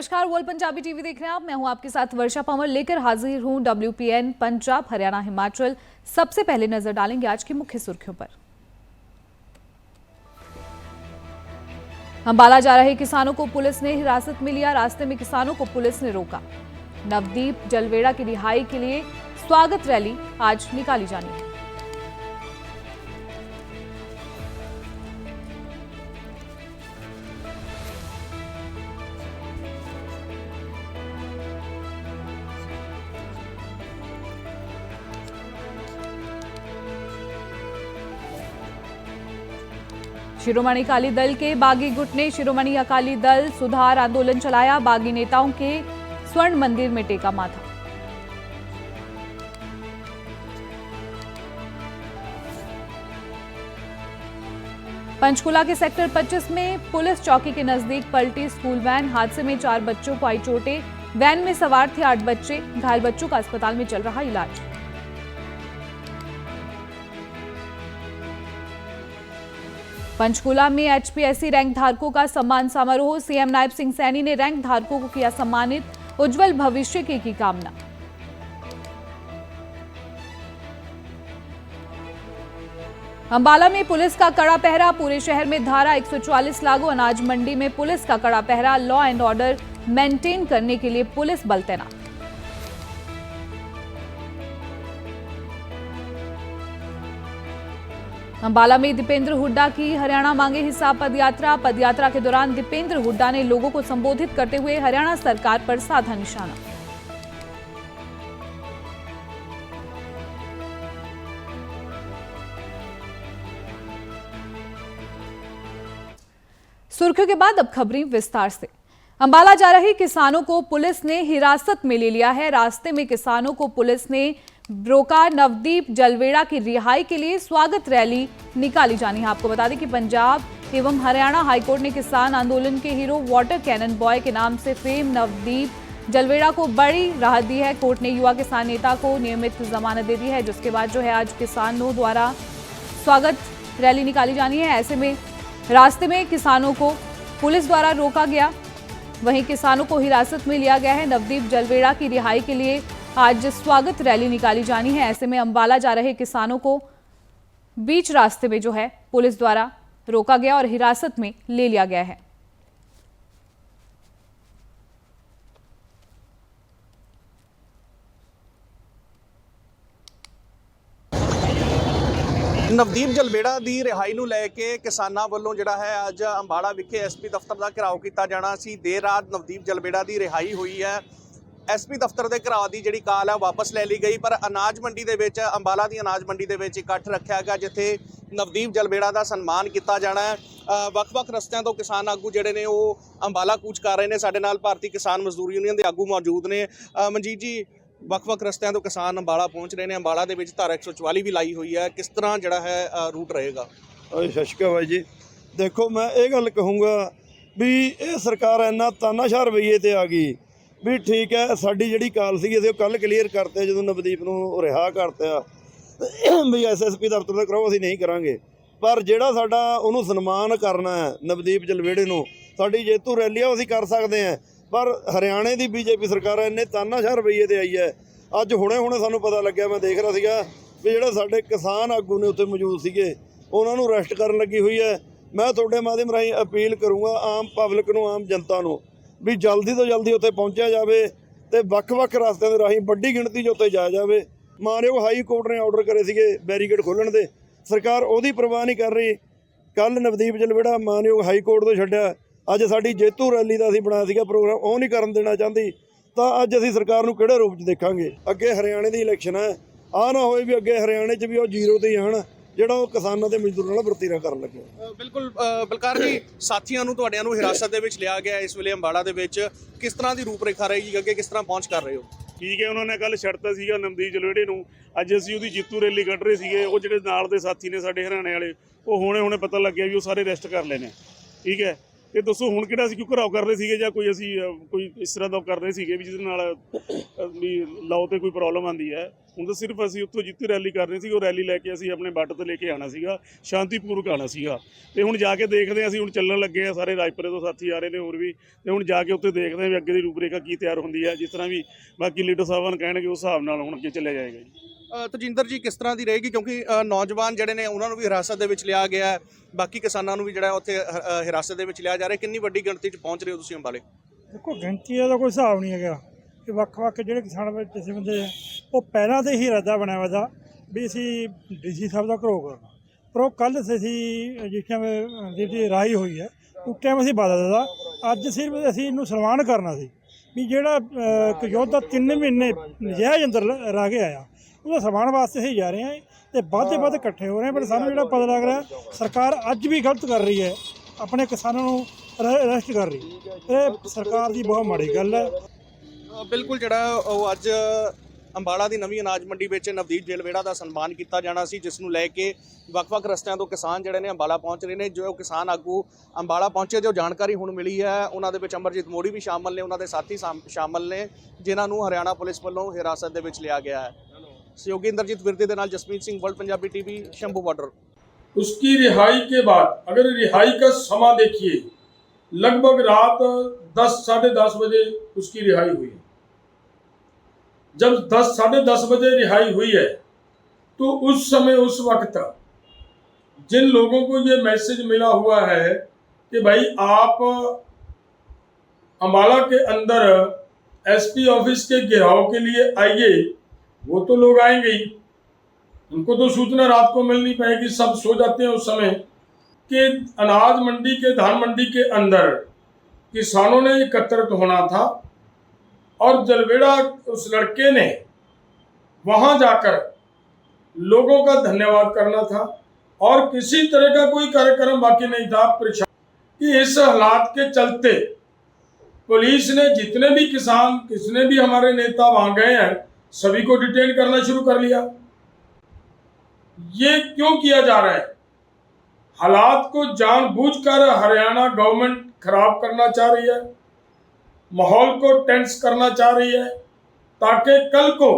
नमस्कार, world Punjabi TV देख रहे हैं आप। मैं हूं आपके साथ वर्षा पंवर, लेकर हाजिर हूं WPN पंजाब हरियाणा हिमाचल। सबसे पहले नजर डालेंगे आज की मुख्य सुर्खियों पर। अंबाला जा रहे किसानों को पुलिस ने हिरासत में लिया, रास्ते में किसानों को पुलिस ने रोका। नवदीप जलवेड़ा की रिहाई के लिए स्वागत रैली आज निकाली जानी है। शिरोमणि अकाली दल के बागी गुट ने शिरोमणि अकाली दल सुधार आंदोलन चलाया। बागी नेताओं के स्वर्ण मंदिर में टेका माथा। पंचकुला के सेक्टर 25 में पुलिस चौकी के नजदीक पलटी स्कूल वैन। हादसे में 4 बच्चों को आई चोटें। वैन में सवार थे 8 बच्चे। घायल बच्चों का अस्पताल में चल रहा इलाज। पंचकुला में HPSC रैंक धारकों का सम्मान समारोह। CM नायब सिंह सैनी ने रैंक धारकों को किया सम्मानित। उज्जवल भविष्य की कामना। अंबाला में पुलिस का कड़ा पहरा। पूरे शहर में धारा 144 लागू। अनाज मंडी में पुलिस का कड़ा पहरा। लॉ एंड ऑर्डर मेंटेन करने के लिए पुलिस बल तैनात। अंबाला में दीपेंद्र हुड्डा की हरियाणा मांगे हिसाब पदयात्रा। पदयात्रा के दौरान दीपेंद्र हुड्डा ने लोगों को संबोधित करते हुए हरियाणा सरकार पर साधा निशाना। सुर्खियों के बाद अब खबरें विस्तार से। अंबाला जा रहे किसानों को पुलिस ने हिरासत में ले लिया है। रास्ते में किसानों को पुलिस ने रोका। नवदीप जलवेड़ा की रिहाई के लिए स्वागत रैली निकाली जानी है। आपको बता दें कि पंजाब एवं हरियाणा हाईकोर्ट ने किसान आंदोलन के हीरो वाटर कैनन बॉय के नाम से फेम नवदीप जलवेड़ा को बड़ी राहत दी है। कोर्ट ने युवा किसान नेता को नियमित जमानत दे दी है, जिसके बाद जो है आज किसानों द्वारा स्वागत रैली निकाली जानी है। ऐसे में रास्ते में किसानों को पुलिस द्वारा रोका गया, वहीं किसानों को हिरासत में लिया गया है। नवदीप जलवेड़ा की रिहाई के लिए आज स्वागत रैली निकाली जानी है। ऐसे में अंबाला जा रहे किसानों को बीच रास्ते में जो है पुलिस द्वारा रोका गया और हिरासत में ले लिया गया है। नवदीप जलवेड़ा की रिहाई ਨੂੰ ਲੈ ਕੇ ਕਿਸਾਨਾਂ ਵੱਲੋਂ ਜਿਹੜਾ ਹੈ ਅੱਜ ਅੰਬਾਲਾ ਵਿਖੇ SP ਦਫ਼ਤਰ ਦਾ ਘਿਰਾਓ ਕੀਤਾ ਜਾਣਾ ਸੀ। ਦੇਰ ਰਾਤ ਨਵਦੀਪ ਜਲਵੇੜਾ ਦੀ ਰਿਹਾਈ ਹੋਈ ਹੈ। SP ਦਫ਼ਤਰ ਦੇ ਘਿਰਾਓ ਦੀ ਜਿਹੜੀ ਕਾਲ ਹੈ ਵਾਪਸ ਲੈ ਲਈ ਗਈ, ਪਰ ਅਨਾਜ ਮੰਡੀ ਦੇ ਵਿੱਚ ਅੰਬਾਲਾ ਦੀ ਅਨਾਜ ਮੰਡੀ ਦੇ ਵਿੱਚ ਇਕੱਠ ਰੱਖਿਆ ਗਿਆ ਜਿੱਥੇ ਨਵਦੀਪ ਜਲਵੇੜਾ ਦਾ ਸਨਮਾਨ ਕੀਤਾ ਜਾਣਾ ਹੈ। ਵੱਖ-ਵੱਖ ਰਸਤਿਆਂ ਤੋਂ ਕਿਸਾਨ ਆਗੂ ਜਿਹੜੇ ਨੇ ਉਹ ਅੰਬਾਲਾ ਕੂਚ ਕਰ ਰਹੇ ਨੇ। ਸਾਡੇ ਨਾਲ ਭਾਰਤੀ ਕਿਸਾਨ ਮਜ਼ਦੂਰ ਯੂਨੀਅਨ ਦੇ ਆਗੂ ਮੌਜੂਦ ਨੇ। ਮਨਜੀਤ ਜੀ, ਵੱਖ-ਵੱਖ ਰਸਤਿਆਂ ਤੋਂ ਕਿਸਾਨ ਅੰਬਾਲਾ ਪਹੁੰਚ ਰਹੇ ਨੇ। ਅੰਬਾਲਾ ਦੇ ਵਿੱਚ ਧਾਰਾ 144 ਵੀ ਲਾਈ ਹੋਈ ਹੈ। ਕਿਸ ਤਰ੍ਹਾਂ ਜਿਹੜਾ ਹੈ ਰੂਟ ਰਹੇਗਾ? ਸਤਿ ਸ਼੍ਰੀ ਅਕਾਲ ਬਾਈ ਜੀ। ਦੇਖੋ, ਮੈਂ ਇਹ ਗੱਲ ਕਹੂੰਗਾ ਵੀ ਇਹ ਸਰਕਾਰ ਇੰਨਾ ਤਾਨਾਸ਼ਾਹ ਰਵੱਈਏ ਤੇ ਆ ਗਈ ਵੀ ਠੀਕ ਹੈ। ਸਾਡੀ ਜਿਹੜੀ ਕਾਲ ਸੀ ਅਸੀਂ ਉਹ ਕੱਲ੍ਹ ਕਲੀਅਰ ਕਰਤੇ ਜਦੋਂ ਨਵਦੀਪ ਨੂੰ ਰਿਹਾ ਕਰਤਾ ਵੀ SSP ਦਫ਼ਤਰ ਦਾ ਕਰਾਓ, ਅਸੀਂ ਨਹੀਂ ਕਰਾਂਗੇ। ਪਰ ਜਿਹੜਾ ਸਾਡਾ ਉਹਨੂੰ ਸਨਮਾਨ ਕਰਨਾ ਹੈ ਨਵਦੀਪ ਜਲਵੇੜੇ ਨੂੰ, ਸਾਡੀ ਜੇਤੂ ਰੈਲੀ ਆ ਉਹ ਅਸੀਂ ਕਰ ਸਕਦੇ ਹਾਂ। ਪਰ ਹਰਿਆਣੇ ਦੀ BJP ਸਰਕਾਰ ਇੰਨੇ ਤਾਨਾਸ਼ਾਹ ਰਵੱਈਏ ਤੇ ਆਈ ਹੈ। ਅੱਜ ਹੁਣੇ ਸਾਨੂੰ ਪਤਾ ਲੱਗਿਆ, ਮੈਂ ਦੇਖ ਰਿਹਾ ਸੀਗਾ ਵੀ ਜਿਹੜੇ ਸਾਡੇ ਕਿਸਾਨ ਆਗੂ ਨੇ ਉੱਥੇ ਮੌਜੂਦ ਸੀਗੇ ਉਹਨਾਂ ਨੂੰ ਅਰੈਸਟ ਕਰਨ ਲੱਗੀ ਹੋਈ ਹੈ। ਮੈਂ ਤੁਹਾਡੇ ਮਾਧਿਅਮ ਰਾਹੀਂ ਅਪੀਲ ਕਰੂੰਗਾ ਆਮ ਪਬਲਿਕ ਨੂੰ, ਆਮ ਜਨਤਾ ਨੂੰ ਵੀ ਜਲਦੀ ਤੋਂ ਜਲਦੀ ਉੱਥੇ ਪਹੁੰਚਿਆ ਜਾਵੇ ਤੇ ਵੱਖ-ਵੱਖ ਰਸਤਿਆਂ ਦੇ ਰਾਹੀਂ ਵੱਡੀ ਗਿਣਤੀ 'ਚ ਉੱਥੇ ਜਾਇਆ ਜਾਵੇ। ਮਾਨਯੋਗ ਹਾਈ ਕੋਰਟ ਨੇ ਆਰਡਰ ਕਰੇ ਸੀਗੇ ਬੈਰੀਕੇਡ ਖੋਲ੍ਹਣ ਦੇ, ਸਰਕਾਰ ਉਹਦੀ ਪਰਵਾਹ ਨਹੀਂ ਕਰ ਰਹੀ। ਕੱਲ੍ਹ ਨਵਦੀਪ ਜਲਵੇੜਾ ਮਾਨਯੋਗ ਹਾਈ ਕੋਰਟ ਤੋਂ ਛੱਡਿਆ, ਅੱਜ ਸਾਡੀ ਜੇਤੂ ਰੈਲੀ ਦਾ ਅਸੀਂ ਬਣਾਇਆ ਸੀਗਾ ਪ੍ਰੋਗਰਾਮ, ਉਹ ਨਹੀਂ ਕਰਨ ਦੇਣਾ ਚਾਹੁੰਦੀ, ਤਾਂ ਅੱਜ ਅਸੀਂ ਸਰਕਾਰ ਨੂੰ ਕਿਹੜੇ ਰੂਪ 'ਚ ਦੇਖਾਂਗੇ? ਅੱਗੇ ਹਰਿਆਣੇ ਦੀ ਇਲੈਕਸ਼ਨ ਹੈ, ਆਹ ਨਾ ਹੋਏ ਵੀ ਅੱਗੇ ਹਰਿਆਣੇ 'ਚ ਵੀ ਉਹ ਜ਼ੀਰੋ 'ਤੇ ਹੀ ਆਉਣ ਜਿਹੜਾ ਉਹ ਕਿਸਾਨਾਂ ਤੇ ਮਜ਼ਦੂਰਾਂ ਨਾਲ ਵਰਤੀਰਾ ਕਰਨ ਲੱਗੇ। ਬਿਲਕੁਲ ਬਲਕਾਰ ਜੀ, ਸਾਥੀਆਂ ਨੂੰ ਤੁਹਾਡਿਆਂ ਨੂੰ ਹਿਰਾਸਤ ਦੇ ਵਿੱਚ ਲਿਆ ਗਿਆ ਇਸ ਵੇਲੇ ਅੰਬਾਲਾ ਦੇ ਵਿੱਚ, ਕਿਸ ਤਰ੍ਹਾਂ ਦੀ ਰੂਪਰੇਖਾ ਰਹੇਗੀ ਅੱਗੇ, ਕਿਸ ਤਰ੍ਹਾਂ ਪਹੁੰਚ ਕਰ ਰਹੇ ਹੋ? ਠੀਕ ਹੈ, ਉਹਨਾਂ ਨੇ ਕੱਲ੍ਹ ਛੱਡਤਾ ਸੀਗਾ ਨਵਦੀਪ ਜਲਵੇੜੇ ਨੂੰ, ਅੱਜ ਅਸੀਂ ਉਹਦੀ ਜੀਤੂ ਰੈਲੀ ਕੱਢ ਰਹੇ ਸੀਗੇ। ਉਹ ਜਿਹੜੇ ਨਾਲ ਦੇ ਸਾਥੀ ਨੇ ਸਾਡੇ ਹਰਿਆਣੇ ਵਾਲੇ, ਉਹ ਹੁਣੇ ਪਤਾ ਲੱਗਿਆ ਵੀ ਉਹ ਸਾਰੇ ਅਰੈਸਟ ਕਰ ਲਏ ਨੇ। ਠੀਕ ਹੈ, ਤੇ ਦੱਸੋ ਹੁਣ ਕਿਹੜਾ ਅਸੀਂ ਕਿਉਂ ਘਰਾਓ ਕਰ ਰਹੇ ਸੀਗੇ ਜਾਂ ਕੋਈ ਅਸੀਂ ਕੋਈ ਇਸ ਤਰ੍ਹਾਂ ਦਾ ਕਰ ਰਹੇ ਸੀਗੇ ਵੀ ਜਿਹਦੇ ਨਾਲ ਵੀ ਲਾਓ ਤੇ ਕੋਈ ਪ੍ਰੋਬਲਮ ਆਉਂਦੀ ਹੈ? ਹੁਣ ਤਾਂ ਸਿਰਫ ਅਸੀਂ ਉੱਥੋਂ ਜਿੱਤੀ ਰੈਲੀ ਕਰਨੀ ਸੀ, ਉਹ ਰੈਲੀ ਲੈ ਕੇ ਅਸੀਂ ਆਪਣੇ ਬੱਟ ਤੇ ਲੈ ਕੇ ਆਉਣਾ ਸੀਗਾ, ਸ਼ਾਂਤੀਪੂਰਵਕ ਆਉਣਾ ਸੀਗਾ। ਤੇ ਹੁਣ ਜਾ ਕੇ ਦੇਖਦੇ ਹਾਂ, ਅਸੀਂ ਹੁਣ ਚੱਲਣ ਲੱਗੇ ਆ, ਸਾਰੇ ਰਾਜਪੁਰੇ ਤੋਂ ਸਾਥੀ ਆ ਰਹੇ ਨੇ ਹੋਰ ਵੀ, ਤੇ ਹੁਣ ਜਾ ਕੇ ਉੱਥੇ ਦੇਖਦੇ ਹਾਂ ਵੀ ਅੱਗੇ ਦੀ ਰੂਪਰੇਖਾ ਕੀ ਤਿਆਰ ਹੁੰਦੀ ਹੈ। ਜਿਸ ਤਰ੍ਹਾਂ ਵੀ ਬਾਕੀ ਲੀਡਰ ਸਾਹਿਬਾਨ ਕਹਿਣਗੇ ਉਸ ਹਿਸਾਬ ਨਾਲ ਹੁਣ ਅੱਗੇ ਚੱਲਿਆ ਜਾਏਗਾ ਜੀ। ਤਜਿੰਦਰ ਜੀ, ਕਿਸ ਤਰ੍ਹਾਂ ਦੀ ਰਹੇਗੀ, ਕਿਉਂਕਿ ਨੌਜਵਾਨ ਜਿਹੜੇ ਨੇ ਉਹਨਾਂ ਨੂੰ ਵੀ ਹਿਰਾਸਤ ਦੇ ਵਿੱਚ ਲਿਆ ਗਿਆ ਹੈ, ਬਾਕੀ ਕਿਸਾਨਾਂ ਨੂੰ ਵੀ ਜਿਹੜਾ ਉੱਥੇ ਹਿਰਾਸਤ ਦੇ ਵਿੱਚ ਲਿਆ ਜਾ ਰਿਹਾ, ਕਿੰਨੀ ਵੱਡੀ ਗਿਣਤੀ 'ਚ ਪਹੁੰਚ ਰਹੇ ਹੋ ਤੁਸੀਂ ਅੰਬਾਲੇ? ਦੇਖੋ, ਗਿਣਤੀ ਦਾ ਕੋਈ ਹਿਸਾਬ ਨਹੀਂ ਹੈਗਾ ਕਿ ਵੱਖ-ਵੱਖ ਜਿਹੜੇ ਕਿਸਾਨ ਕਿਸੇ ਬੰਦੇ ਆ ਉਹ ਪਹਿਲਾਂ ਤੇ ਹੀ ਇਰਾਦਾ ਬਣਿਆ ਹੋਇਆ ਦਾ ਵੀ ਅਸੀਂ ਡੀਸੀ ਸਾਹਿਬ ਦਾ ਘਰੋਂ ਕਰਨਾ, ਪਰ ਉਹ ਕੱਲ੍ਹ ਅਸੀਂ ਜਿਸ ਟਾਈਮ ਜਿਹੜੀ ਰਾਈ ਹੋਈ ਹੈ ਉਸ ਟਾਈਮ ਅਸੀਂ ਬਦਲ ਦਿੱਤਾ। ਅੱਜ ਸਿਰਫ ਅਸੀਂ ਇਹਨੂੰ ਸਨਮਾਨ ਕਰਨਾ ਸੀ ਵੀ ਜਿਹੜਾ ਇੱਕ ਯੋਧਾ 3 ਮਹੀਨੇ ਨਜਾਇਜ਼ ਅੰਦਰ ਰਹਿ ਕੇ ਆਇਆ, ਉਹਦਾ ਸਨਮਾਨ ਵਾਸਤੇ ਅਸੀਂ ਜਾ ਰਹੇ ਹਾਂ ਤੇ ਵੱਧ ਤੋਂ ਵੱਧ ਇਕੱਠੇ ਹੋ ਰਹੇ ਹਾਂ। ਪਰ ਸਾਨੂੰ ਜਿਹੜਾ ਪਤਾ ਲੱਗ ਰਿਹਾ ਸਰਕਾਰ ਅੱਜ ਵੀ ਗਲਤ ਕਰ ਰਹੀ ਹੈ, ਆਪਣੇ ਕਿਸਾਨਾਂ ਨੂੰ ਅਰੈਸਟ ਕਰ ਰਹੀ ਹੈ। ਇਹ ਸਰਕਾਰ ਦੀ ਬਹੁਤ ਮਾੜੀ ਗੱਲ ਹੈ। ਬਿਲਕੁਲ, ਜਿਹੜਾ ਉਹ ਅੱਜ ਅੰਬਾਲਾ ਦੀ ਨਵੀਂ ਅਨਾਜ ਮੰਡੀ ਵਿੱਚ ਨਵਦੀਪ ਜਲਵੇੜਾ ਦਾ ਸਨਮਾਨ ਕੀਤਾ ਜਾਣਾ ਸੀ, ਜਿਸ ਨੂੰ ਲੈ ਕੇ ਵੱਖ-ਵੱਖ ਰਸਤਿਆਂ ਤੋਂ ਕਿਸਾਨ ਜਿਹੜੇ ਨੇ ਅੰਬਾਲਾ ਪਹੁੰਚ ਰਹੇ ਨੇ। ਜੋ ਕਿਸਾਨ ਆਗੂ ਅੰਬਾਲਾ ਪਹੁੰਚੇ, ਜੋ ਜਾਣਕਾਰੀ ਹੁਣ ਮਿਲੀ ਹੈ, ਉਹਨਾਂ ਦੇ ਵਿੱਚ ਅਮਰਜੀਤ ਮੋੜੀ ਵੀ ਸ਼ਾਮਲ ਨੇ, ਉਹਨਾਂ ਦੇ ਸਾਥੀ ਸ਼ਾਮਲ ਨੇ, ਜਿਨ੍ਹਾਂ ਨੂੰ ਹਰਿਆਣਾ ਪੁਲਿਸ ਵੱਲੋਂ ਹਿਰਾਸਤ ਦੇ ਵਿੱਚ ਲਿਆ ਗਿਆ ਹੈ। सहयोगी इंद्रजीत विरदी के नाल Jasmeet Singh, world Punjabi TV, Shambhu border. उसकी रिहाई के बाद अगर रिहाई का समा देखिए, लगभग रात 10 साढ़े 10 बजे उसकी रिहाई हुई। जब 10 साढ़े 10 बजे रिहाई हुई है तो उस समय उस वक्त जिन लोगों को ये मैसेज मिला हुआ है कि भाई आप अंबाला के अंदर एसपी ऑफिस के घेराव के लिए आइए, वो तो लोग आएंगे ही, उनको तो सूचना रात को मिल नहीं पाएगी, सब सो जाते हैं उस समय कि अनाज मंडी के धान मंडी के अंदर किसानों ने एकत्रित होना था और जलवेड़ा उस लड़के ने वहां जाकर लोगों का धन्यवाद करना था और किसी तरह का कोई कार्यक्रम बाकी नहीं था। कि इस हालात के चलते पुलिस ने जितने भी किसान, कितने भी हमारे नेता वहां गए हैं, सभी को डिटेन करना शुरू कर लिया। ये क्यों किया जा रहा है? हालात को जानबूझकर हरियाणा गवर्नमेंट खराब करना चाह रही है, माहौल को टेंस करना चाह रही है, ताकि कल को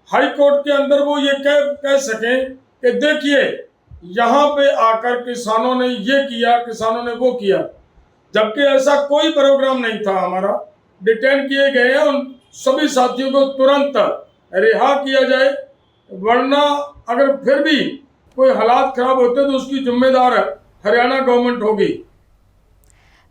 हाई कोर्ट के अंदर वो ये कह सकें कि देखिए यहाँ पे आकर किसानों ने ये किया, किसानों ने वो किया, जबकि ऐसा कोई प्रोग्राम नहीं था हमारा। डिटेन किए गए हैं, उन सभी साथियों को तुरंत रिहा किया जाए, वरना अगर फिर भी कोई हालात खराब होते तो उसकी जिम्मेदार हरियाणा गवर्नमेंट होगी।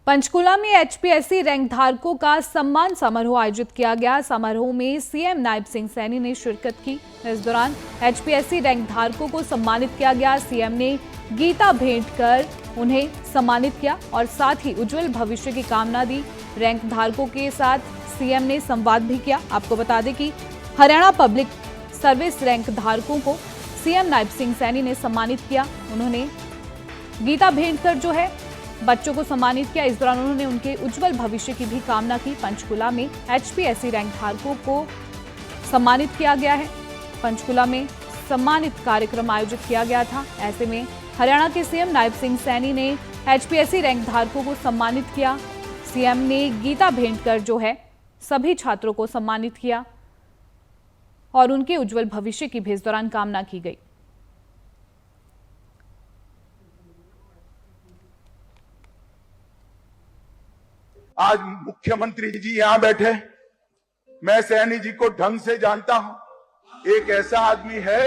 पंचकूला में एचपीएससी रैंक धारकों का सम्मान समारोह आयोजित किया गया। समारोह में सीएम नायब सिंह सैनी ने शिरकत की। इस दौरान एचपीएससी रैंक धारकों को सम्मानित किया गया। सीएम ने गीता भेंट कर उन्हें सम्मानित किया और साथ ही उज्जवल भविष्य की कामना दी। रैंक धारकों के साथ सीएम ने संवाद भी किया। आपको बता दें कि हरियाणा पब्लिक सर्विस रैंक धारकों को सीएम नायब सिंह सैनी ने सम्मानित किया। उन्होंने गीता भेंट कर जो है बच्चों को सम्मानित किया। इस दौरान उन्होंने उनके उज्जवल भविष्य की भी कामना की। पंचकूला में एचपीएससी रैंक धारकों को सम्मानित किया गया है। पंचकूला में सम्मानित कार्यक्रम आयोजित किया गया था। ऐसे में हरियाणा के सीएम नायब सिंह सैनी ने एचपीएससी रैंक धारकों को सम्मानित किया। सीएम ने गीता भेंट कर जो है सभी छात्रों को सम्मानित किया और उनके उज्जवल भविष्य की भी इस दौरान कामना की गई। आज मुख्यमंत्री जी यहां बैठे, मैं सैनी जी को ढंग से जानता हूं। एक ऐसा आदमी है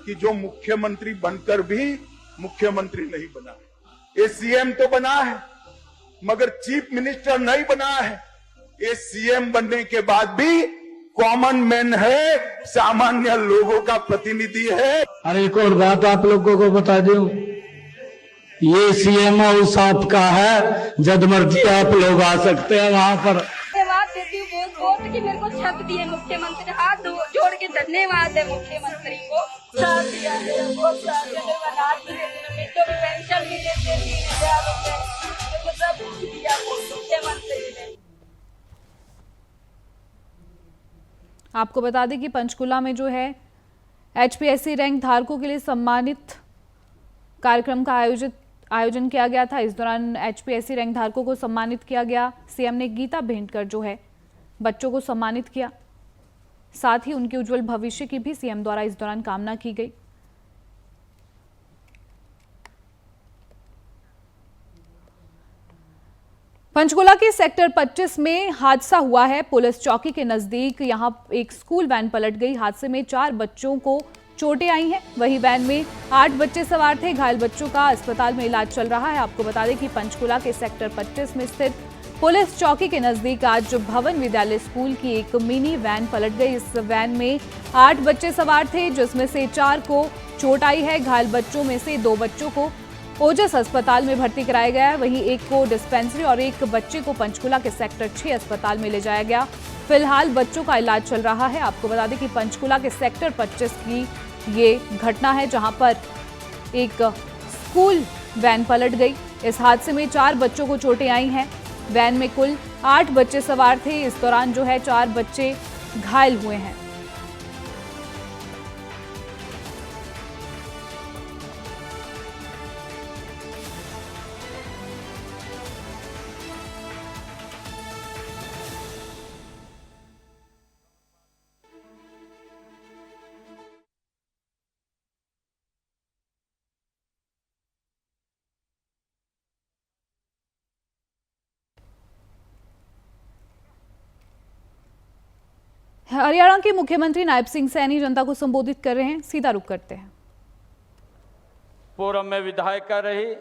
कि जो मुख्यमंत्री बनकर भी मुख्यमंत्री नहीं बना। ये सीएम तो बना है मगर चीफ मिनिस्टर नहीं बना है। ये सीएम बनने के बाद भी कॉमन मैन है, सामान्य लोगों का प्रतिनिधि है। और एक और बात आप लोगों को बता दूं, ये सीएम हाउस आपका है, जब मर्जी आप लोग आ सकते हैं वहाँ पर। धन्यवाद देती हूँ बहुत कि मेरे को छत दिए मुख्यमंत्री, हाथ जोड़ के धन्यवाद है मुख्यमंत्री को। साथ दिया है, बहुत साथ पेंशन भी देते हैं, 3000 रुपए सब कुछ दिया मुख्यमंत्री ने। आपको बता दें कि पंचकूला में जो है एचपीएससी रैंक धारकों के लिए सम्मानित कार्यक्रम का आयोजन किया गया था। इस दौरान एचपीएससी रैंक धारकों को सम्मानित किया गया। सीएम ने गीता भेंट कर जो है बच्चों को सम्मानित किया। साथ ही उनके उज्जवल भविष्य की भी सीएम द्वारा इस दौरान कामना की गई। पंचकुला के सेक्टर 25 में हादसा हुआ है। पुलिस चौकी के नजदीक यहां एक स्कूल वैन पलट गई। हादसे में 4 बच्चों को चोटें आई हैं। वहीं वैन में 8 बच्चे सवार थे। घायल बच्चों का अस्पताल में इलाज चल रहा है। आपको बता दें कि पंचकुला के सेक्टर 25 में स्थित पुलिस चौकी के नजदीक आज भवन विद्यालय स्कूल की एक मिनी वैन पलट गई। इस वैन में 8 बच्चे सवार थे, जिसमें से 4 को चोट आई है। घायल बच्चों में से 2 बच्चों को ओजस अस्पताल में भर्ती कराया गया है। वहीं एक को डिस्पेंसरी और एक बच्चे को पंचकुला के सेक्टर 6 अस्पताल में ले जाया गया। फिलहाल बच्चों का इलाज चल रहा है। आपको बता दें कि पंचकुला के सेक्टर 25 की ये घटना है, जहां पर एक स्कूल वैन पलट गई। इस हादसे में 4 बच्चों को चोटें आई हैं। वैन में कुल 8 बच्चे सवार थे। इस दौरान जो है 4 बच्चे घायल हुए हैं। हरियाणा के मुख्यमंत्री नायब सिंह सैनी जनता को संबोधित कर रहे हैं। सीधा रुख करते हैं। पूर्व में विधायिका रही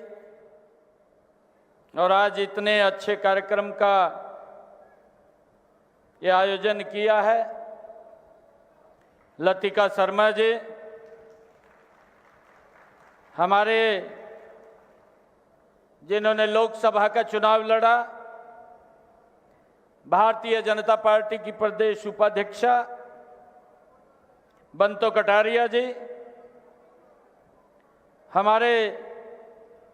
और आज इतने अच्छे कार्यक्रम का ये आयोजन किया है। लतिका शर्मा जी हमारे जिन्होंने लोकसभा का चुनाव लड़ा, भारतीय जनता पार्टी की प्रदेश उपाध्यक्षा बंतो कटारिया जी, हमारे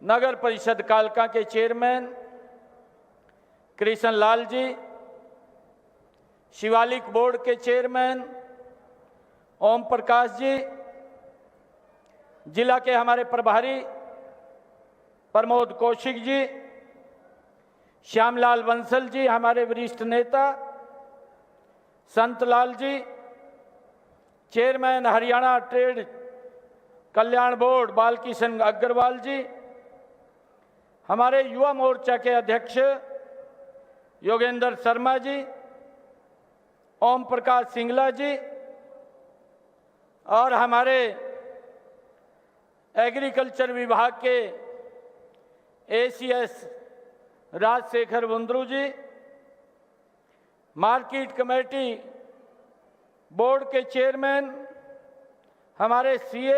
नगर परिषद कालका के चेयरमैन कृष्ण लाल जी, शिवालिक बोर्ड के चेयरमैन ओम प्रकाश जी, जिला के हमारे प्रभारी प्रमोद कौशिक जी, श्यामलाल बंसल जी हमारे वरिष्ठ नेता, संतलाल जी चेयरमैन हरियाणा ट्रेड कल्याण बोर्ड बालकिशन अग्रवाल जी, हमारे युवा मोर्चा के अध्यक्ष योगेंद्र शर्मा जी, ओम प्रकाश सिंगला जी और हमारे एग्रीकल्चर विभाग के एसीएस राजशेखर बुंद्रू जी, मार्केट कमेटी बोर्ड के चेयरमैन हमारे सीए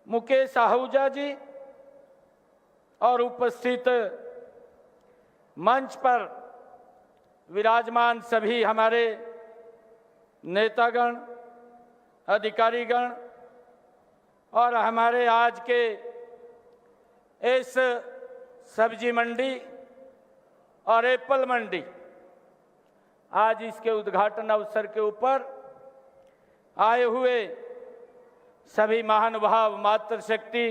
मुकेश आहूजा जी और उपस्थित मंच पर विराजमान सभी हमारे नेतागण, अधिकारीगण और हमारे आज के इस सब्जी मंडी और एप्पल मंडी, आज इसके उद्घाटन अवसर के ऊपर आए हुए सभी महानुभाव मातृशक्ति,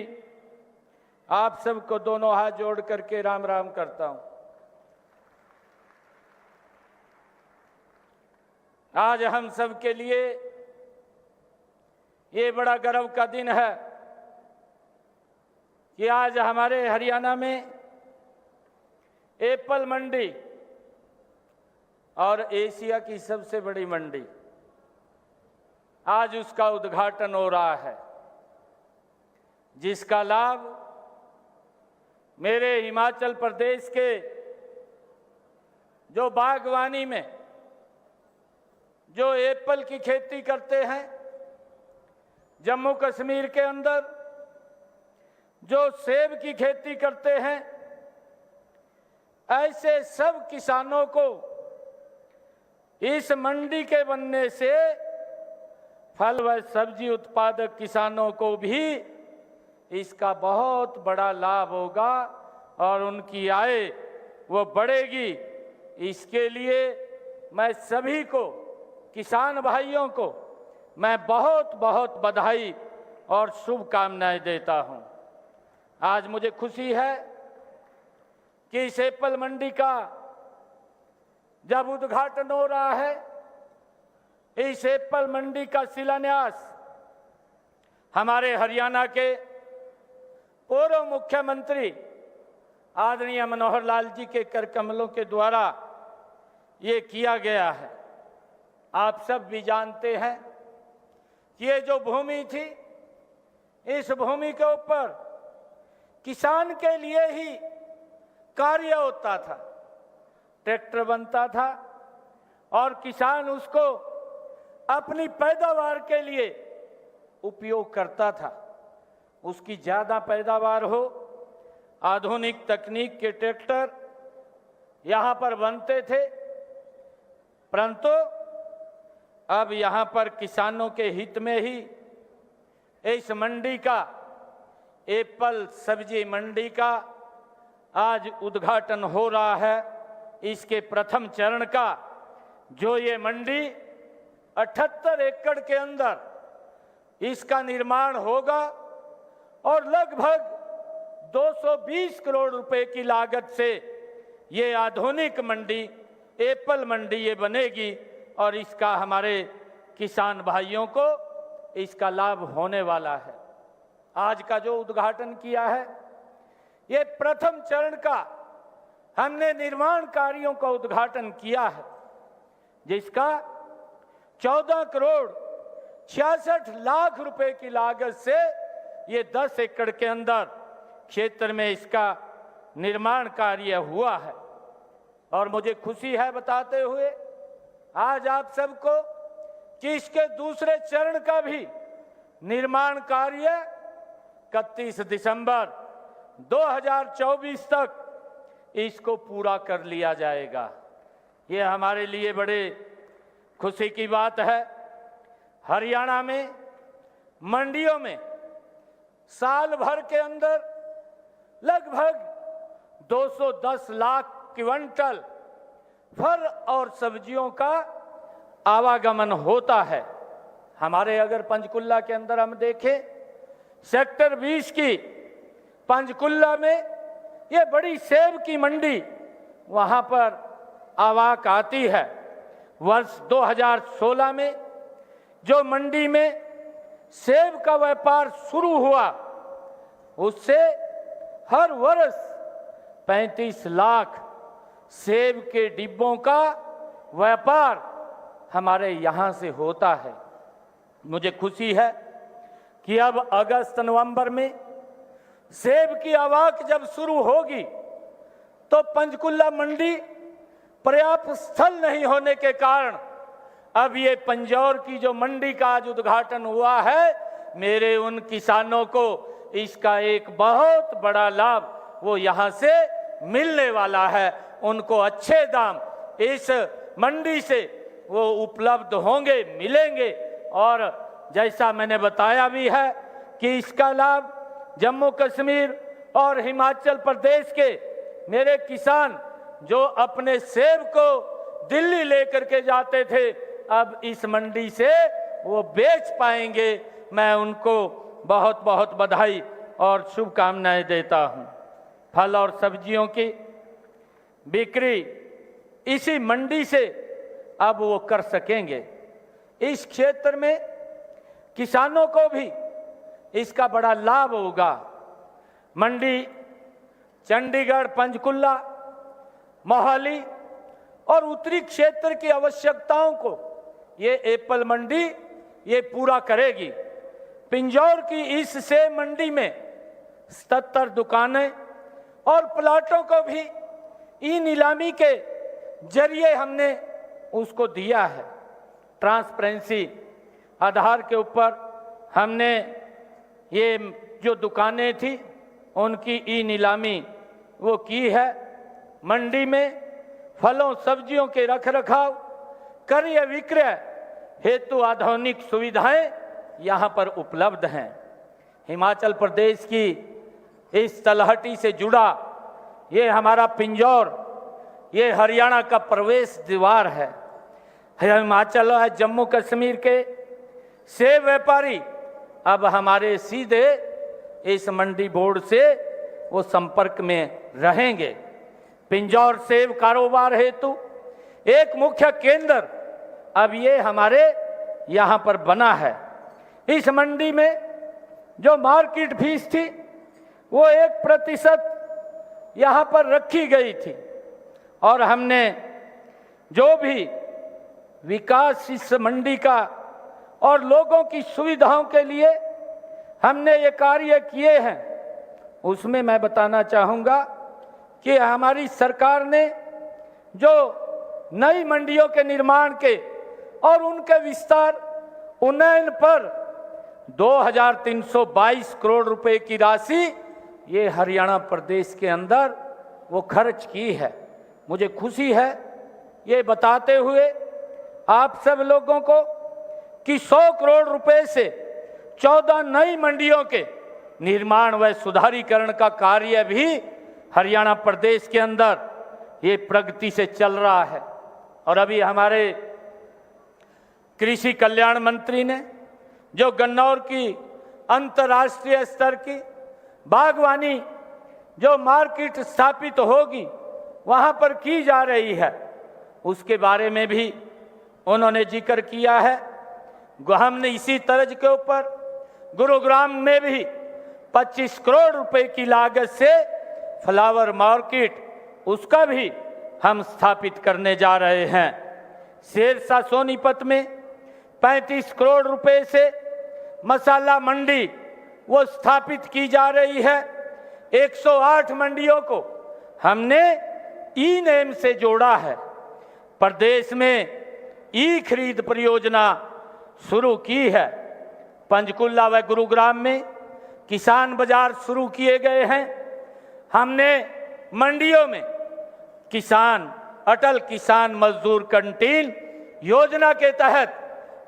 आप सबको दोनों हाथ जोड़ करके राम राम करता हूं। आज हम सब के लिए ये बड़ा गर्व का दिन है कि आज हमारे हरियाणा में एप्पल मंडी और एशिया की सबसे बड़ी मंडी, आज उसका उद्घाटन हो रहा है, जिसका लाभ मेरे हिमाचल प्रदेश के जो बागवानी में जो एप्पल की खेती करते हैं, जम्मू कश्मीर के अंदर जो सेब की खेती करते हैं, ऐसे सब किसानों को इस मंडी के बनने से फल व सब्जी उत्पादक किसानों को भी इसका बहुत बड़ा लाभ होगा और उनकी आय वो बढ़ेगी। इसके लिए मैं सभी को, किसान भाइयों को मैं बहुत बहुत बधाई और शुभकामनाएं देता हूं। आज मुझे खुशी है कि इस एप्पल मंडी का जब उद्घाटन हो रहा है इस एप्पल मंडी का शिलान्यास हमारे हरियाणा के पूर्व मुख्यमंत्री आदरणीय मनोहर लाल जी के कर कमलों के द्वारा ये किया गया है। आप सब भी जानते हैं कि ये जो भूमि थी, इस भूमि के ऊपर किसान के लिए ही कार्य होता था, ट्रैक्टर बनता था और किसान उसको अपनी पैदावार के लिए उपयोग करता था। उसकी ज़्यादा पैदावार हो, आधुनिक तकनीक के ट्रैक्टर यहाँ पर बनते थे, परंतु अब यहाँ पर किसानों के हित में ही इस मंडी का, एप्पल सब्जी मंडी का आज उद्घाटन हो रहा है। इसके प्रथम चरण का जो ये मंडी 78 एकड़ के अंदर इसका निर्माण होगा और लगभग 220 करोड़ रुपए की लागत से ये आधुनिक मंडी, एप्पल मंडी ये बनेगी और इसका हमारे किसान भाइयों को इसका लाभ होने वाला है। आज का जो उद्घाटन किया है, ये प्रथम चरण का हमने निर्माण कार्यों का उद्घाटन किया है, जिसका 14 करोड़ 66 लाख रुपए की लागत से ये 10 एकड़ के अंदर क्षेत्र में इसका निर्माण कार्य हुआ है। और मुझे खुशी है बताते हुए आज आप सबको कि इसके दूसरे चरण का भी निर्माण कार्य 31 दिसंबर 2024 तक इसको पूरा कर लिया जाएगा। ये हमारे लिए बड़े खुशी की बात है। हरियाणा में मंडियों में साल भर के अंदर लगभग 210 लाख क्विंटल फल और सब्जियों का आवागमन होता है। हमारे अगर पंचकुला के अंदर हम देखें, सेक्टर 20 की पंचकुला में ये बड़ी सेब की मंडी वहाँ पर आवाक आती है। वर्ष 2016 में जो मंडी में सेब का व्यापार शुरू हुआ, उससे हर वर्ष 35 लाख सेब के डिब्बों का व्यापार हमारे यहाँ से होता है। मुझे खुशी है कि अब अगस्त नवंबर में सेब की आवाक जब शुरू होगी तो पंचकुला मंडी पर्याप्त स्थल नहीं होने के कारण अब ये पंजौर की जो मंडी का आज उद्घाटन हुआ है, मेरे उन किसानों को इसका एक बहुत बड़ा लाभ वो यहाँ से मिलने वाला है। उनको अच्छे दाम इस मंडी से वो उपलब्ध होंगे, मिलेंगे। और जैसा मैंने बताया भी है कि इसका लाभ जम्मू कश्मीर और हिमाचल प्रदेश के मेरे किसान जो अपने सेब को दिल्ली लेकर के जाते थे, अब इस मंडी से वो बेच पाएंगे। मैं उनको बहुत बहुत बधाई और शुभकामनाएं देता हूं। फल और सब्जियों की बिक्री इसी मंडी से अब वो कर सकेंगे। इस क्षेत्र में किसानों को भी इसका बड़ा लाभ होगा। मंडी चंडीगढ़, पंचकुला, मोहाली और उत्तरी क्षेत्र की आवश्यकताओं को ये एप्पल मंडी ये पूरा करेगी। पिंजौर की इस सेब मंडी में 77 दुकानें और प्लाटों को भी ई नीलामी के जरिए हमने उसको दिया है। ट्रांसपेरेंसी आधार के ऊपर हमने ये जो दुकानें थी उनकी ई नीलामी वो की है। मंडी में फलों सब्जियों के रखरखाव, क्रय विक्रय हेतु आधुनिक सुविधाएं यहाँ पर उपलब्ध हैं। हिमाचल प्रदेश की इस तलहटी से जुड़ा ये हमारा पिंजौर, ये हरियाणा का प्रवेश द्वार है। हिमाचल है जम्मू कश्मीर के सेब व्यापारी अब हमारे सीधे इस मंडी बोर्ड से वो संपर्क में रहेंगे। पिंजौर सेब कारोबार हेतु एक मुख्य केंद्र अब ये हमारे यहाँ पर बना है। इस मंडी में जो मार्केट फीस थी वो 1% यहाँ पर रखी गई थी और हमने जो भी विकास इस मंडी का और लोगों की सुविधाओं के लिए हमने ये कार्य किए हैं, उसमें मैं बताना चाहूँगा कि हमारी सरकार ने जो नई मंडियों के निर्माण के और उनके विस्तार उन्नयन पर 2322 करोड़ रुपए की राशि ये हरियाणा प्रदेश के अंदर वो खर्च की है। मुझे खुशी है ये बताते हुए आप सब लोगों को कि 100 करोड़ रुपए से 14 नई मंडियों के निर्माण व सुधारीकरण का कार्य भी हरियाणा प्रदेश के अंदर ये प्रगति से चल रहा है। और अभी हमारे कृषि कल्याण मंत्री ने जो गन्नौर की अंतर्राष्ट्रीय स्तर की बागवानी जो मार्केट स्थापित होगी वहां पर की जा रही है, उसके बारे में भी उन्होंने जिक्र किया है। हमने इसी तर्ज के ऊपर गुरुग्राम में भी 25 करोड़ रुपए की लागत से फ्लावर मार्केट उसका भी हम स्थापित करने जा रहे हैं। शेरशाह सोनीपत में 35 करोड़ रुपए से मसाला मंडी वो स्थापित की जा रही है। 108 मंडियों को हमने ई नेम से जोड़ा है। प्रदेश में ई खरीद परियोजना शुरू की है। पंचकुला व गुरुग्राम में किसान बाजार शुरू किए गए हैं। हमने मंडियों में किसान अटल किसान मजदूर कैंटीन योजना के तहत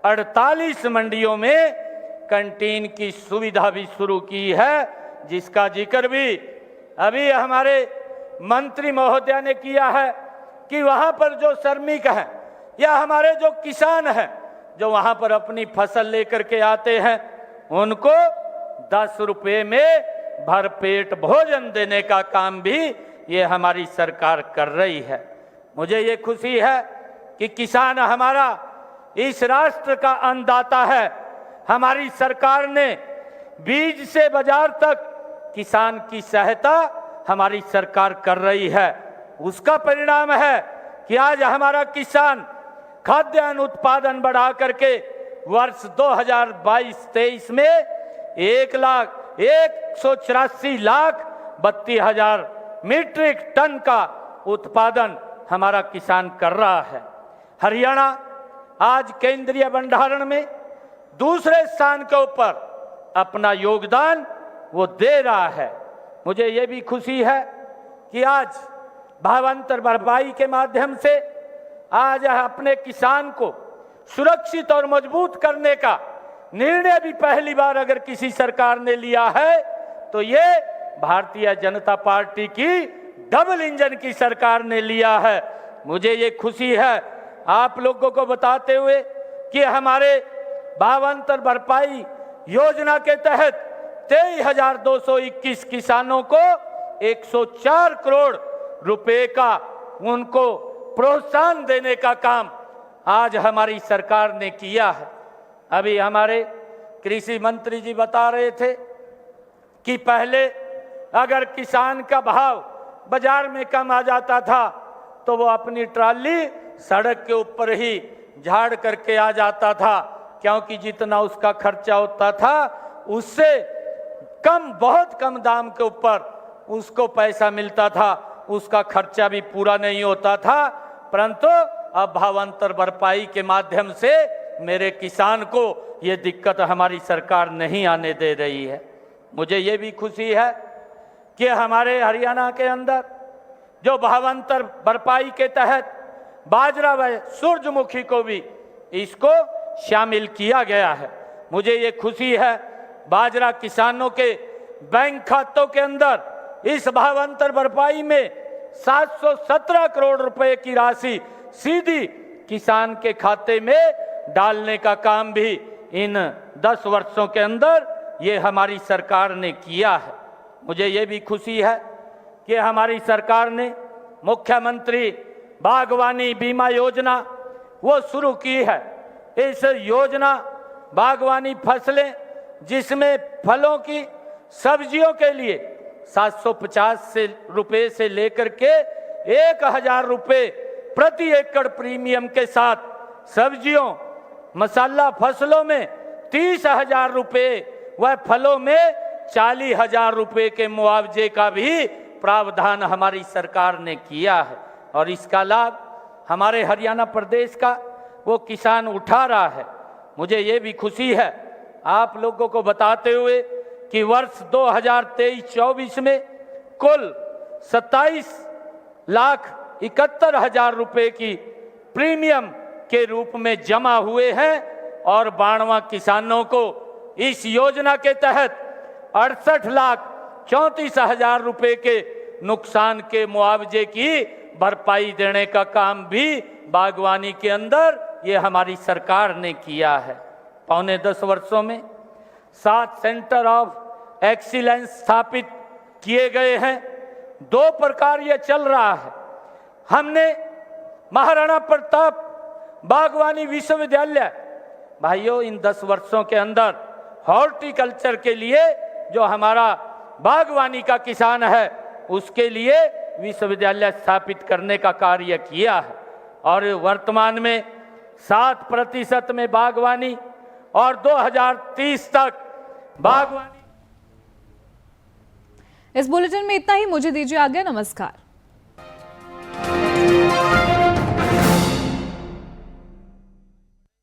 48 मंडियों में कैंटीन की सुविधा भी शुरू की है, जिसका जिक्र भी अभी हमारे मंत्री महोदय ने किया है कि वहां पर जो श्रमिक हैं या हमारे जो किसान हैं जो वहां पर अपनी फसल लेकर के आते हैं उनको 10 रुपए में भरपेट भोजन देने का काम भी ये हमारी सरकार कर रही है। मुझे ये खुशी है कि किसान हमारा इस राष्ट्र का अन्नदाता है। हमारी सरकार ने बीज से बाजार तक किसान की सहायता हमारी सरकार कर रही है। उसका परिणाम है कि आज हमारा किसान खाद्यान्न उत्पादन बढ़ा करके वर्ष 2022-23 में 1,184,32,000 मीट्रिक टन का उत्पादन हमारा किसान कर रहा है। हरियाणा आज केंद्रीय भंडारण में दूसरे स्थान के ऊपर अपना योगदान वो दे रहा है। मुझे ये भी खुशी है कि आज भावांतर भरपाई के माध्यम से आज अपने किसान को सुरक्षित और मजबूत करने का निर्णय भी पहली बार अगर किसी सरकार ने लिया है तो ये भारतीय जनता पार्टी की डबल इंजन की सरकार ने लिया है। मुझे ये खुशी है आप लोगों को बताते हुए कि हमारे भावांतर भरपाई योजना के तहत 23,221 किसानों को 104 करोड़ रुपए का उनको प्रोत्साहन देने का काम आज हमारी सरकार ने किया है। अभी हमारे कृषि मंत्री जी बता रहे थे कि पहले अगर किसान का भाव बाजार में कम आ जाता था तो वो अपनी ट्राली सड़क के ऊपर ही झाड़ करके आ जाता था, क्योंकि जितना उसका खर्चा होता था उससे कम बहुत कम दाम के ऊपर उसको पैसा मिलता था, उसका खर्चा भी पूरा नहीं होता था। परंतु अब भावांतर भरपाई के माध्यम से मेरे किसान को ये दिक्कत हमारी सरकार नहीं आने दे रही है। मुझे ये भी खुशी है कि हमारे हरियाणा के अंदर जो भावांतर भरपाई के तहत बाजरा व सूरजमुखी को भी इसको शामिल किया गया है। मुझे ये खुशी है बाजरा किसानों के बैंक खातों के अंदर इस भावांतर भरपाई में 717 करोड़ रुपए की राशि सीधी किसान के खाते में डालने का काम भी इन 10 वर्षों के अंदर ये हमारी सरकार ने किया है। मुझे ये भी खुशी है कि हमारी सरकार ने मुख्यमंत्री बागवानी बीमा योजना वो शुरू की है। इस योजना बागवानी फसलें, जिसमें फलों की, सब्जियों के लिए 750 रुपए से लेकर के 1000 रुपए प्रति एकड़ प्रीमियम के साथ, सब्जियों मसाला फसलों में 30,000 रुपए व फलों में 40,000 रुपए के मुआवजे का भी प्रावधान हमारी सरकार ने किया है। और इसका लाभ हमारे हरियाणा प्रदेश का वो किसान उठा रहा है। मुझे ये भी खुशी है आप लोगों को बताते हुए कि वर्ष 2023-24 में कुल 27,71,000 रुपए की प्रीमियम के रूप में जमा हुए हैं और 92 किसानों को इस योजना के तहत 68,34,000 रुपए के नुकसान के मुआवजे की भरपाई देने का काम भी बागवानी के अंदर ये हमारी सरकार ने किया है। पौने 10 वर्षों में 7 सेंटर ऑफ एक्सीलेंस स्थापित किए गए हैं। 2 प्रकार ये चल रहा है। हमने महाराणा प्रताप बागवानी विश्वविद्यालय, भाइयों इन 10 वर्षों के अंदर हॉर्टिकल्चर के लिए जो हमारा बागवानी का किसान है उसके लिए विश्वविद्यालय स्थापित करने का कार्य किया है। और वर्तमान में 7% में बागवानी और 2030 तक बागवानी। इस बुलेटिन में इतना ही। मुझे दीजिए आज्ञा। नमस्कार।